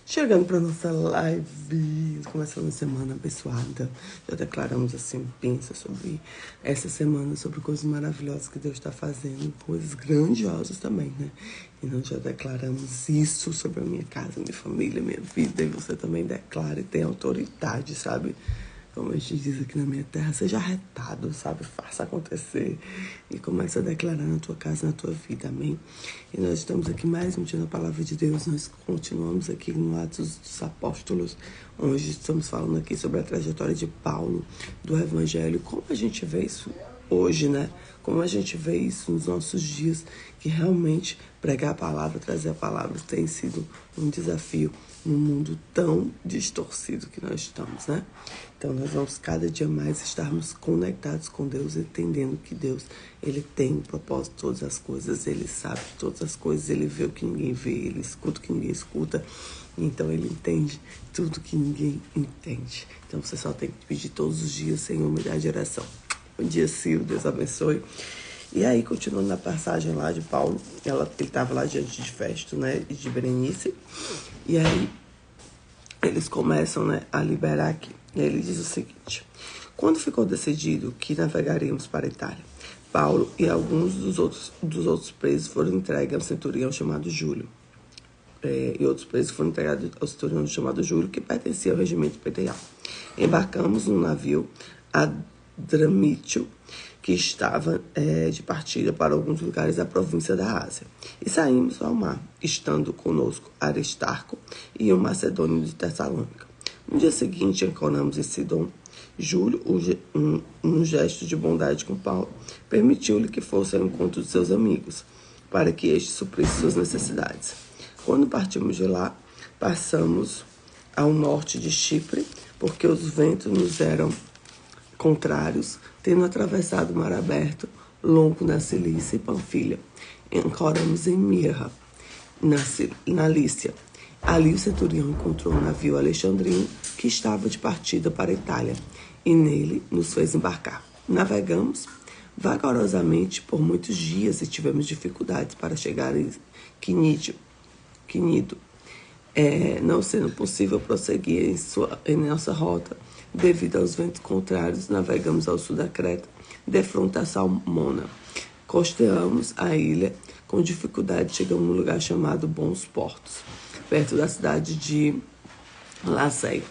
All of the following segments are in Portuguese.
Chegando para nossa live, começando a semana abençoada. Já declaramos assim, pensa sobre essa semana, sobre coisas maravilhosas que Deus está fazendo, coisas grandiosas também, né? E nós já declaramos isso sobre a minha casa, minha família, minha vida, e você também declara e tem autoridade, sabe? Como a gente diz aqui na minha terra, seja arretado, sabe? Faça acontecer e comece a declarar na tua casa, na tua vida, amém? E nós estamos aqui mais um dia na Palavra de Deus, nós continuamos aqui no Atos dos Apóstolos, onde estamos falando aqui sobre a trajetória de Paulo, do Evangelho, como a gente vê isso hoje, né? Como a gente vê isso nos nossos dias, que realmente pregar a palavra, trazer a palavra tem sido um desafio num mundo tão distorcido que nós estamos, né? Então nós vamos cada dia mais estarmos conectados com Deus, entendendo que Deus, Ele tem um propósito de todas as coisas, Ele sabe de todas as coisas, Ele vê o que ninguém vê, Ele escuta o que ninguém escuta, então Ele entende tudo que ninguém entende. Então você só tem que pedir todos os dias, Senhor, me dá direção. Bom dia, Ciro, Deus abençoe. E aí, continuando na passagem lá de Paulo, ele estava lá diante de Festo, né, e de Berenice, e aí eles começam, né, a liberar aqui. E aí ele diz o seguinte: quando ficou decidido que navegaríamos para a Itália, Paulo e alguns dos outros presos foram entregues a um centurião chamado Júlio. E outros presos foram entregados ao centurião chamado Júlio, que pertencia ao regimento imperial. Embarcamos num navio Adramítio, que estava de partida para alguns lugares da província da Ásia. E saímos ao mar, estando conosco Aristarco e o macedônio de Tessalônica. No dia seguinte, ancoramos em Sidon. Júlio, um gesto de bondade com Paulo, permitiu-lhe que fosse ao encontro de seus amigos, para que este suprisse suas necessidades. Quando partimos de lá, passamos ao norte de Chipre, porque os ventos nos eram contrários, tendo atravessado o mar aberto, longo na Cilícia e Panfilha. Ancoramos em Mirra, na Lícia. Ali o centurião encontrou um navio alexandrino que estava de partida para a Itália, e nele nos fez embarcar. Navegamos vagarosamente por muitos dias e tivemos dificuldades para chegar em Quinido, não sendo possível prosseguir em nossa rota. Devido aos ventos contrários, navegamos ao sul da Creta, de fronte a Salmona. Costeamos a ilha, com dificuldade chegamos num lugar chamado Bons Portos, perto da cidade de Laceia.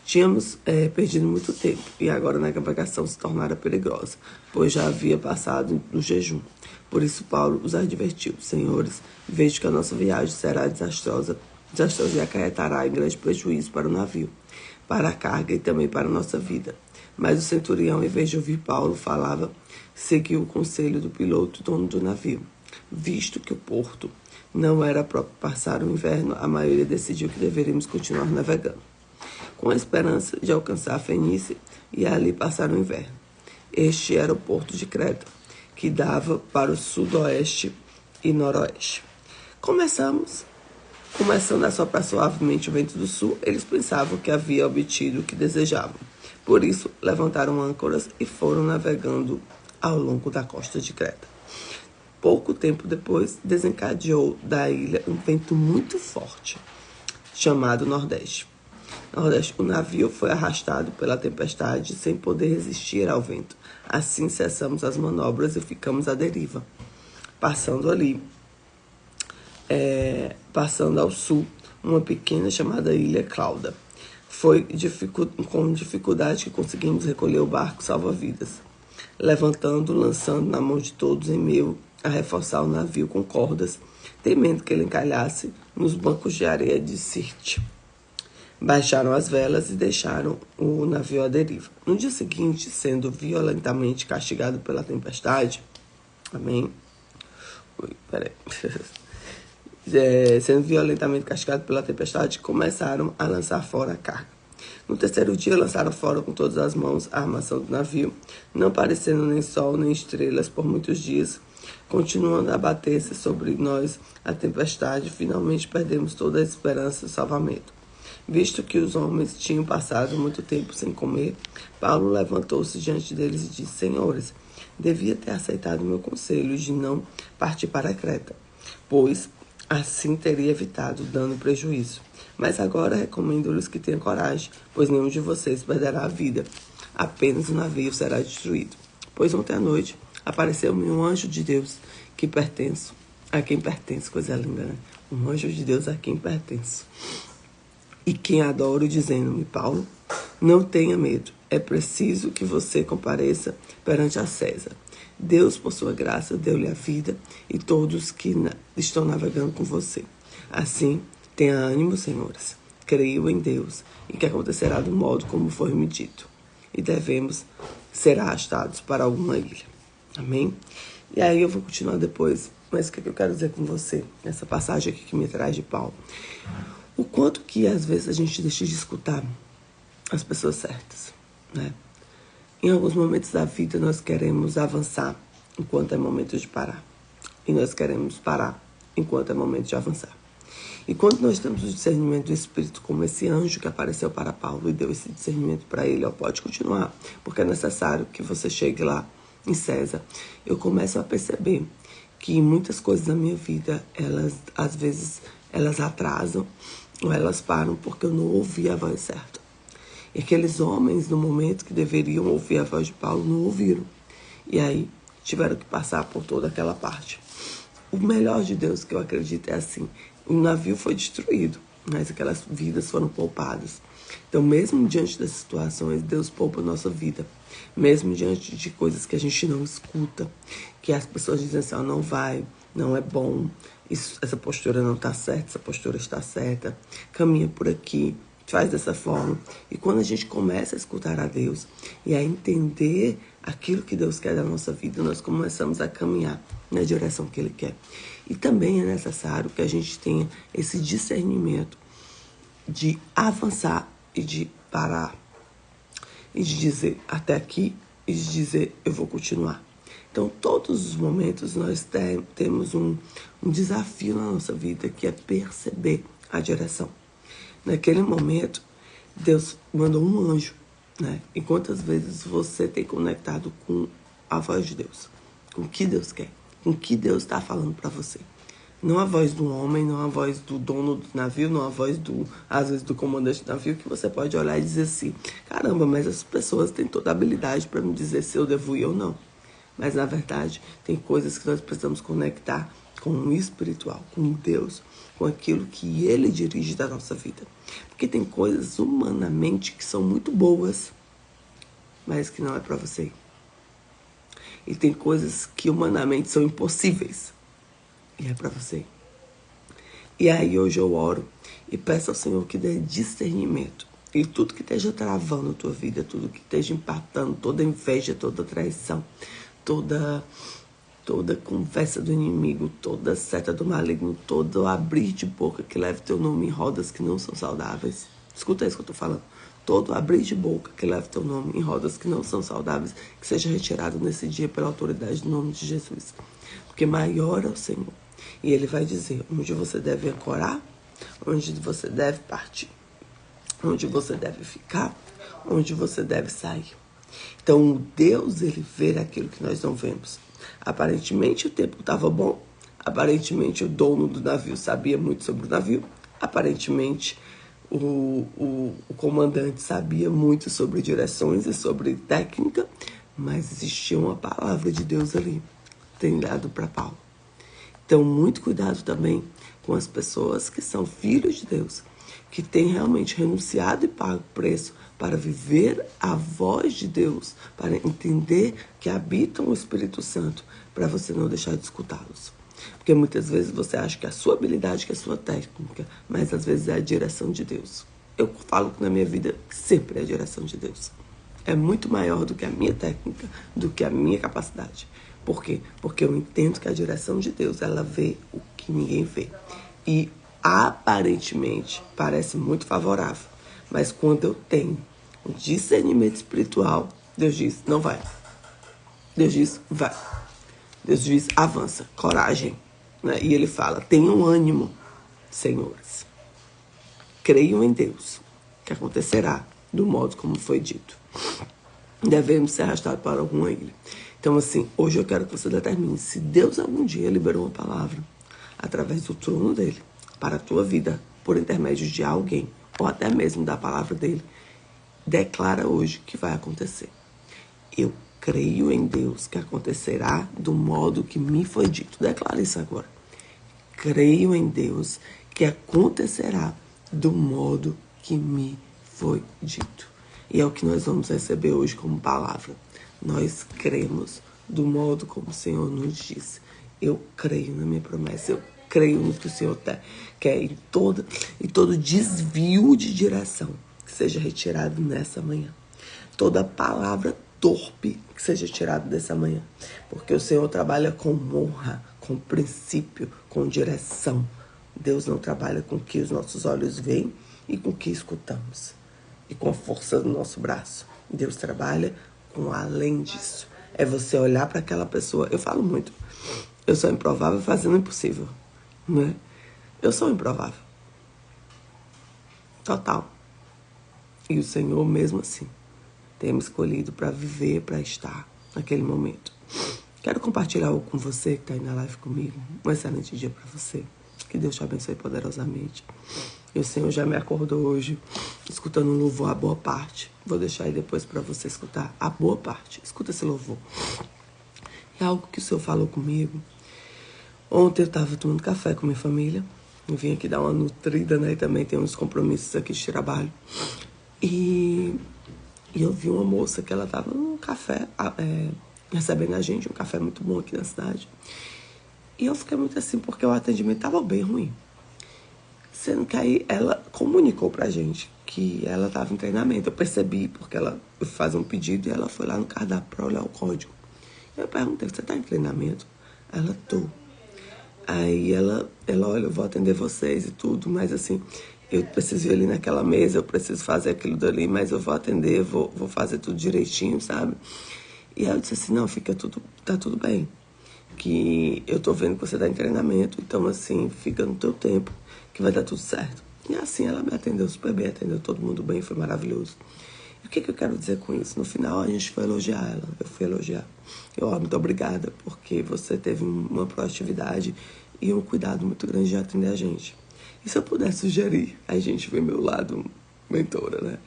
Tínhamos perdido muito tempo, e agora a navegação se tornara perigosa, pois já havia passado do jejum. Por isso Paulo os advertiu: senhores, vejo que a nossa viagem será desastrosa e acarretará em grande prejuízo para o navio, para a carga e também para a nossa vida. Mas o centurião, em vez de ouvir Paulo, seguiu o conselho do piloto, dono do navio. Visto que o porto não era próprio passar o inverno, a maioria decidiu que deveríamos continuar navegando, com a esperança de alcançar a Fenícia e ali passar o inverno. Este era o porto de Creta, que dava para o sudoeste e noroeste. Começando a soprar suavemente o vento do sul, eles pensavam que havia obtido o que desejavam. Por isso, levantaram âncoras e foram navegando ao longo da costa de Creta. Pouco tempo depois, desencadeou da ilha um vento muito forte, chamado Nordeste. O navio foi arrastado pela tempestade sem poder resistir ao vento. Assim cessamos as manobras e ficamos à deriva, passando ao sul, uma pequena chamada Ilha Clauda. Foi com dificuldade que conseguimos recolher o barco salva-vidas, lançando na mão de todos em meio a reforçar o navio com cordas, temendo que ele encalhasse nos bancos de areia de Sirte. Baixaram as velas e deixaram o navio à deriva. No dia seguinte, sendo violentamente castigado pela tempestade, amém? Sendo violentamente castigado pela tempestade, começaram a lançar fora a carga. No terceiro dia, lançaram fora com todas as mãos a armação do navio, não aparecendo nem sol nem estrelas por muitos dias. Continuando a abater-se sobre nós a tempestade, finalmente perdemos toda a esperança de salvamento. Visto que os homens tinham passado muito tempo sem comer, Paulo levantou-se diante deles e disse: senhores, devia ter aceitado o meu conselho de não partir para Creta, pois Assim teria evitado dano e prejuízo. Mas agora recomendo-lhes que tenham coragem, pois nenhum de vocês perderá a vida. Apenas o navio será destruído. Pois ontem à noite apareceu-me um anjo de Deus a quem pertenço, coisa linda, né? Um anjo de Deus a quem pertenço. E quem adoro, dizendo-me: Paulo, não tenha medo. É preciso que você compareça perante a César. Deus, por sua graça, deu-lhe a vida e todos que estão navegando com você. Assim, tenha ânimo, senhores. Creio em Deus e que acontecerá do modo como foi me dito. E devemos ser arrastados para alguma ilha. Amém? E aí eu vou continuar depois. Mas o que eu quero dizer com você? Essa passagem aqui que me traz de Paulo. O quanto que às vezes a gente deixa de escutar as pessoas certas, né? Em alguns momentos da vida nós queremos avançar enquanto é momento de parar. E nós queremos parar enquanto é momento de avançar. E quando nós temos o discernimento do Espírito, como esse anjo que apareceu para Paulo e deu esse discernimento para ele, ó, pode continuar, porque é necessário que você chegue lá em César. Eu começo a perceber que muitas coisas na minha vida, elas às vezes elas atrasam ou elas param porque eu não ouvi a voz certa. E aqueles homens, no momento que deveriam ouvir a voz de Paulo, não ouviram. E aí tiveram que passar por toda aquela parte. O melhor de Deus, que eu acredito, é assim: o navio foi destruído, mas aquelas vidas foram poupadas. Então, mesmo diante das situações, Deus poupa a nossa vida. Mesmo diante de coisas que a gente não escuta, que as pessoas dizem assim: não vai, não é bom, essa postura não está certa, essa postura está certa, caminha por aqui, faz dessa forma. E quando a gente começa a escutar a Deus e a entender aquilo que Deus quer da nossa vida, nós começamos a caminhar na direção que Ele quer. E também é necessário que a gente tenha esse discernimento de avançar e de parar. E de dizer até aqui e de dizer eu vou continuar. Então, todos os momentos nós temos um desafio na nossa vida, que é perceber a direção. Naquele momento, Deus mandou um anjo, né? E quantas vezes você tem conectado com a voz de Deus? Com o que Deus quer? Com o que Deus está falando para você? Não a voz do homem, não a voz do dono do navio, não a voz, às vezes, do comandante do navio, que você pode olhar e dizer assim: caramba, mas as pessoas têm toda a habilidade para me dizer se eu devo ir ou não. Mas, na verdade, tem coisas que nós precisamos conectar com o espiritual, com Deus, com aquilo que Ele dirige da nossa vida. Porque tem coisas humanamente que são muito boas, mas que não é para você ir. E tem coisas que humanamente são impossíveis, e é para você ir. E aí hoje eu oro e peço ao Senhor que dê discernimento. E tudo que esteja travando a tua vida, tudo que esteja empatando, toda inveja, toda traição, toda conversa do inimigo, toda seta do maligno, todo abrir de boca que leve teu nome em rodas que não são saudáveis. Escuta isso que eu estou falando. Todo abrir de boca que leve teu nome em rodas que não são saudáveis, que seja retirado nesse dia pela autoridade do nome de Jesus. Porque maior é o Senhor. E Ele vai dizer onde você deve ancorar, onde você deve partir, onde você deve ficar, onde você deve sair. Então, Deus, Ele vê aquilo que nós não vemos. Aparentemente, o tempo estava bom. Aparentemente, o dono do navio sabia muito sobre o navio. Aparentemente, o comandante sabia muito sobre direções e sobre técnica. Mas existia uma palavra de Deus ali, treinado para Paulo. Então, muito cuidado também com as pessoas que são filhos de Deus, que têm realmente renunciado e pago o preço para viver a voz de Deus, para entender que habitam o Espírito Santo, para você não deixar de escutá-los. Porque muitas vezes você acha que é a sua habilidade, que é a sua técnica, mas às vezes é a direção de Deus. Eu falo que na minha vida sempre é a direção de Deus. É muito maior do que a minha técnica, do que a minha capacidade. Por quê? Porque eu entendo que a direção de Deus, ela vê o que ninguém vê. E aparentemente parece muito favorável. Mas quando eu tenho um discernimento espiritual, Deus diz, não vai. Deus diz, vai. Deus diz, avança, coragem. Né? E Ele fala, tenham ânimo, senhores. Creiam em Deus, que acontecerá do modo como foi dito. Devemos ser arrastados para alguma ilha. Então, assim, hoje eu quero que você determine se Deus algum dia liberou uma palavra através do trono dele, para a tua vida, por intermédio de alguém, ou até mesmo da palavra dele, declara hoje que vai acontecer. Eu creio em Deus que acontecerá do modo que me foi dito. Declara isso agora. Creio em Deus que acontecerá do modo que me foi dito. E é o que nós vamos receber hoje como palavra. Nós cremos do modo como o Senhor nos disse. Eu creio na minha promessa, eu creio no que o Senhor quer e todo desvio de direção que seja retirado nessa manhã. Toda palavra torpe que seja tirada dessa manhã. Porque o Senhor trabalha com honra, com princípio, com direção. Deus não trabalha com o que os nossos olhos veem e com o que escutamos. E com a força do nosso braço. Deus trabalha com além disso. É você olhar para aquela pessoa. Eu falo muito. Eu sou improvável fazendo o impossível. Né? Eu sou improvável. Total. E o Senhor, mesmo assim, tem me escolhido para viver, para estar naquele momento. Quero compartilhar algo com você que está aí na live comigo. Um excelente dia para você. Que Deus te abençoe poderosamente. E o Senhor já me acordou hoje, escutando um louvor, a boa parte. Vou deixar aí depois para você escutar a boa parte. Escuta esse louvor. É algo que o Senhor falou comigo. Ontem eu estava tomando café com minha família. Eu vim aqui dar uma nutrida, né? E também tem uns compromissos aqui de trabalho. E eu vi uma moça que ela estava num café, recebendo a gente, um café muito bom aqui na cidade. E eu fiquei muito assim, porque o atendimento estava bem ruim. Sendo que aí ela comunicou pra gente que ela estava em treinamento. Eu percebi, porque ela faz um pedido e ela foi lá no cardápio para olhar o código. Eu perguntei, você tá em treinamento? Ela, tô. Aí ela, olha, eu vou atender vocês e tudo, mas assim, eu preciso ir ali naquela mesa, eu preciso fazer aquilo dali, mas eu vou atender, vou fazer tudo direitinho, sabe? E aí eu disse assim, não, tá tudo bem. Que eu tô vendo que você tá em treinamento, então assim, fica no teu tempo, que vai dar tudo certo. E assim, ela me atendeu super bem, atendeu todo mundo bem, foi maravilhoso. E o que eu quero dizer com isso? No final, a gente foi elogiar ela, eu fui elogiar. Muito obrigada, porque você teve uma proatividade e um cuidado muito grande de atender a gente. E se eu puder sugerir, a gente vê meu lado mentora, né?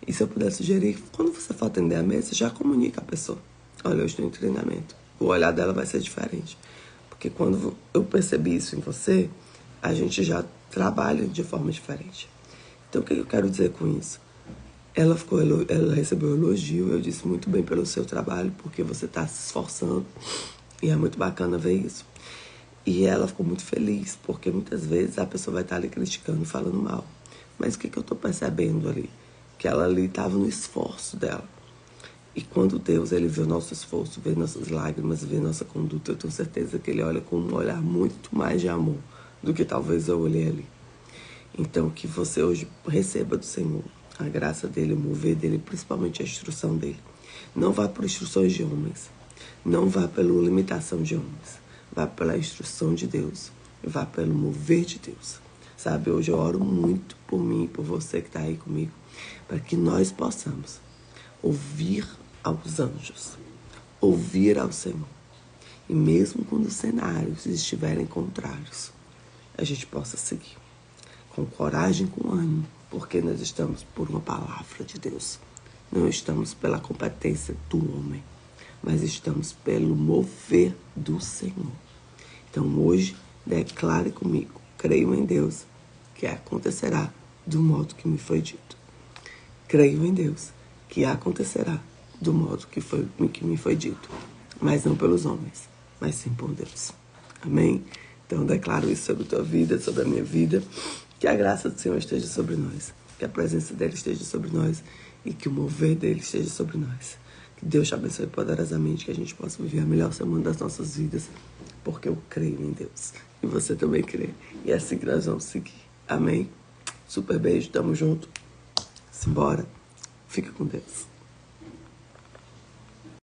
E se eu puder sugerir, quando você for atender a mesa, já comunica a pessoa. Olha, eu estou em treinamento. O olhar dela vai ser diferente. Porque quando eu percebi isso em você, a gente já trabalha de forma diferente. Então, o que eu quero dizer com isso? Ela recebeu um elogio, eu disse muito bem pelo seu trabalho, porque você está se esforçando. E é muito bacana ver isso. E ela ficou muito feliz, porque muitas vezes a pessoa vai estar ali criticando, falando mal. Mas o que eu estou percebendo ali? Que ela ali estava no esforço dela. E quando Deus, ele vê o nosso esforço, vê nossas lágrimas, vê nossa conduta, eu tenho certeza que ele olha com um olhar muito mais de amor do que talvez eu olhei ali. Então, que você hoje receba do Senhor a graça dele, o mover dele, principalmente a instrução dele. Não vá por instruções de homens. Não vá pela limitação de homens. Vá pela instrução de Deus. Vá pelo mover de Deus. Sabe, hoje eu oro muito por mim, por você que está aí comigo, para que nós possamos ouvir aos anjos, ouvir ao Senhor. E mesmo quando os cenários estiverem contrários, a gente possa seguir com coragem, com ânimo, porque nós estamos por uma palavra de Deus. Não estamos pela competência do homem, mas estamos pelo mover do Senhor. Então hoje, declare comigo, creio em Deus, que acontecerá do modo que me foi dito. Creio em Deus, que acontecerá do modo que me foi dito, mas não pelos homens, mas sim por Deus. Amém? Então declaro isso sobre a tua vida, sobre a minha vida, que a graça do Senhor esteja sobre nós, que a presença dele esteja sobre nós e que o mover dele esteja sobre nós. Que Deus te abençoe poderosamente, que a gente possa viver a melhor semana das nossas vidas, porque eu creio em Deus e você também crê. E é assim que nós vamos seguir. Amém? Super beijo, tamo junto. Simbora. Fica com Deus.